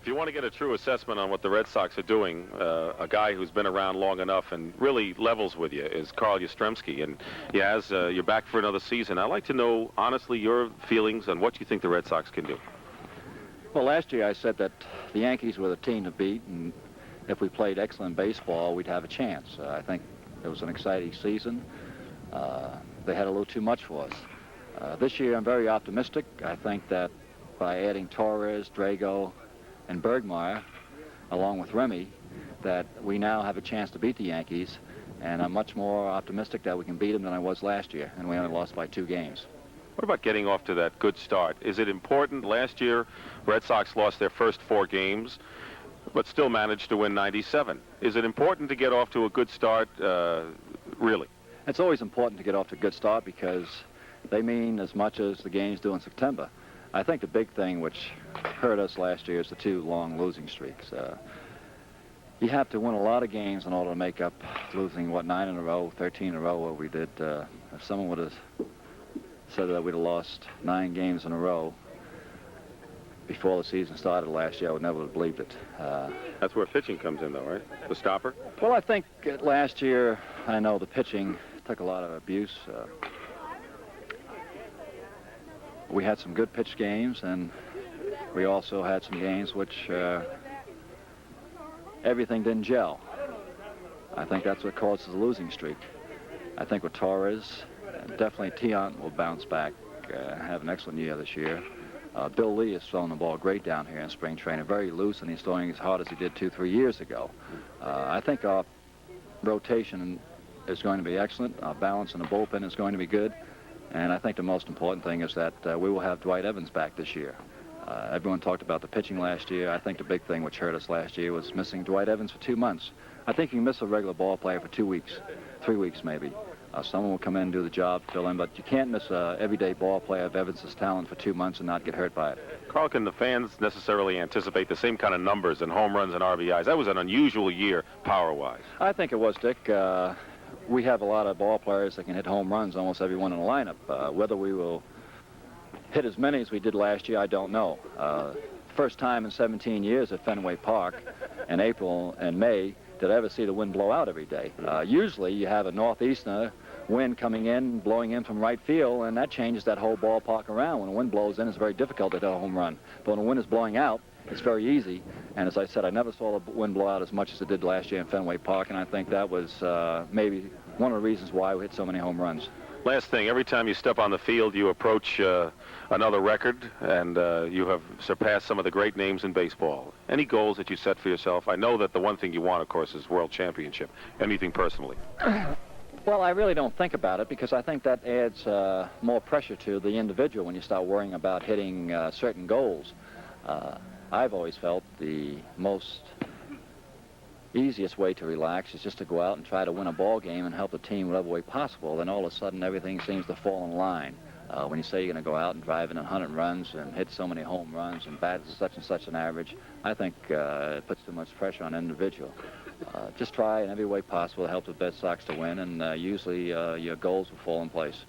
If you want to get a true assessment on what the Red Sox are doing, a guy who's been around long enough and really levels with you is Carl Yastrzemski. And you're back for another season. I'd like to know, honestly, your feelings on what you think the Red Sox can do. Well, last year I said that the Yankees were the team to beat, and if we played excellent baseball, we'd have a chance. I think it was an exciting season. They had a little too much for us. This year I'm very optimistic. I think that by adding Torres, Drago, and Bergmeyer, along with Remy, that we now have a chance to beat the Yankees, and I'm much more optimistic that we can beat them than I was last year, and we only lost by 2 games. What about getting off to that good start? Is it important? Last year, Red Sox lost their first 4 games, but still managed to win 97. Is it important to get off to a good start, really? It's always important to get off to a good start because they mean as much as the games do in September. I think the big thing which hurt us last year is the 2 long losing streaks. You have to win a lot of games in order to make up losing, 9 in a row, 13 in a row, what we did. If someone would have said that we'd have lost 9 games in a row before the season started last year, I would never have believed it. That's where pitching comes in, though, right? The stopper? Well, I think last year, I know the pitching took a lot of abuse. We had some good pitch games, and we also had some games which everything didn't gel. I think that's what caused the losing streak. I think with Torres, definitely Tiant will bounce back, have an excellent year this year. Bill Lee is throwing the ball great down here in spring training, very loose, and he's throwing as hard as he did 2-3 years ago. I think our rotation is going to be excellent. Our balance in the bullpen is going to be good. And I think the most important thing is that we will have Dwight Evans back this year. Everyone talked about the pitching last year. I think the big thing which hurt us last year was missing Dwight Evans for 2 months. I think you can miss a regular ball player for 2 weeks, 3 weeks maybe. Someone will come in and do the job, fill in, but you can't miss an everyday ball player of Evans' talent for 2 months and not get hurt by it. Carl, can the fans necessarily anticipate the same kind of numbers in home runs and RBIs? That was an unusual year, power-wise. I think it was, Dick. We have a lot of ball players that can hit home runs, almost everyone in the lineup. Whether we will hit as many as we did last year, I don't know. First time in 17 years at Fenway Park in April and May did I ever see the wind blow out every day. Usually you have a northeaster wind coming in, blowing in from right field, and that changes that whole ballpark around. When the wind blows in, it's very difficult to hit a home run. But when the wind is blowing out, it's very easy. And as I said, I never saw the wind blow out as much as it did last year in Fenway Park, and I think that was maybe one of the reasons why we hit so many home runs. Last thing, every time you step on the field, you approach another record, and you have surpassed some of the great names in baseball. Any goals that you set for yourself? I know that the one thing you want, of course, is world championship. Anything personally? Well, I really don't think about it because I think that adds more pressure to the individual when you start worrying about hitting certain goals. I've always felt the most easiest way to relax is just to go out and try to win a ball game and help the team whatever way possible. Then all of a sudden everything seems to fall in line. When you say you're going to go out and drive in 100 runs and hit so many home runs and bat such and such an average, I think it puts too much pressure on an individual. Just try in every way possible to help the Red Sox to win, and usually your goals will fall in place.